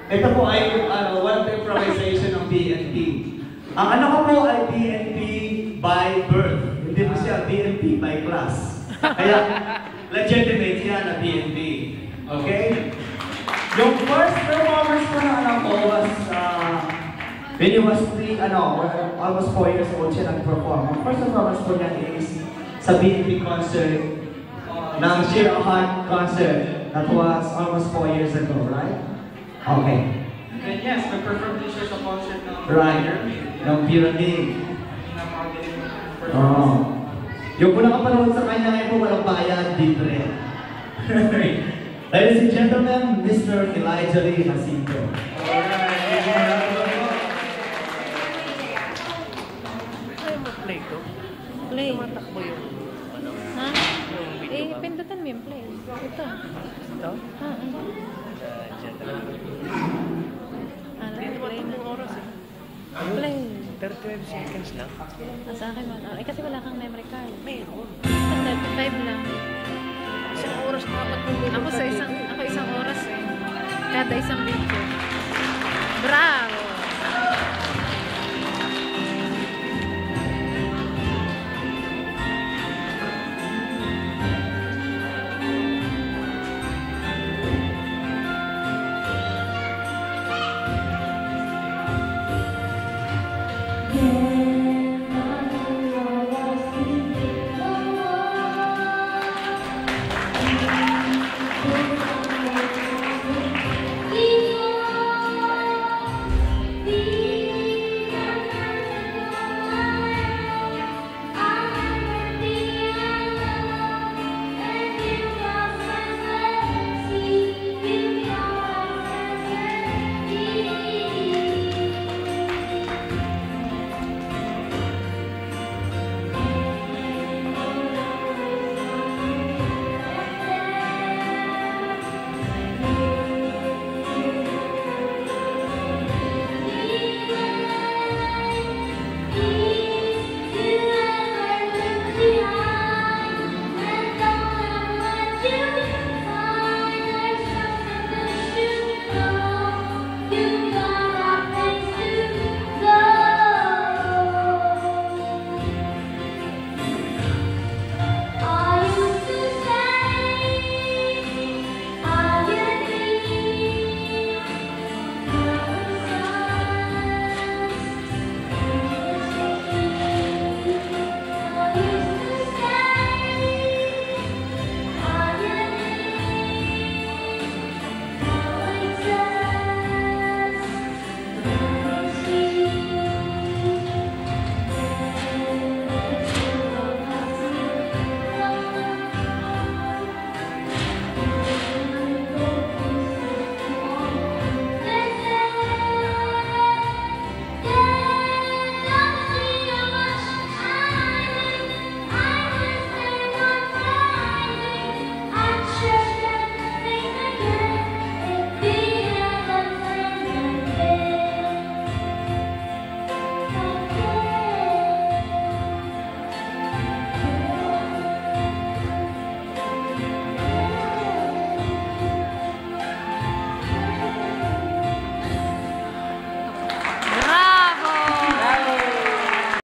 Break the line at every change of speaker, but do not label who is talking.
Ito po ay one improvisation ng BNP. Ang anak ko po ay BNP by birth. Hindi po siya BNP by class. Kaya legitimate yan na BNP. Okay? Yung first performance ko na anak ko was when he was almost 4 years old siya nag-perform. Ang first performance ko niya is sa BNP concert ng Sheer Heart concert. That was almost 4 years ago, right? Okay.
And yes, nag-perform din siya sa concert ng
Right. Ng Pyramid. Oo. Yung po nakapanood sa kanya ngayon po, walang bayad, libre. Ladies and gentlemen, Mr. Elijah Lee Jacinto.
Play ko?
Play.
Tumatakbo yung ano?
Ha?
Yung video
Eh,
ba?
pindutan mo yung play. Ito.
Ito?
Ha? Ano?
Diyan talaga.
Ano?
Hindi
Play na.
tumatakbo oras eh.
Play.
35 seconds lang.
Sa akin wala. Eh, kasi wala kang memory card.
Meron.
35 lang.
Isang oras na dapat yung
Ako isang oras eh. Kada isang video. Bra!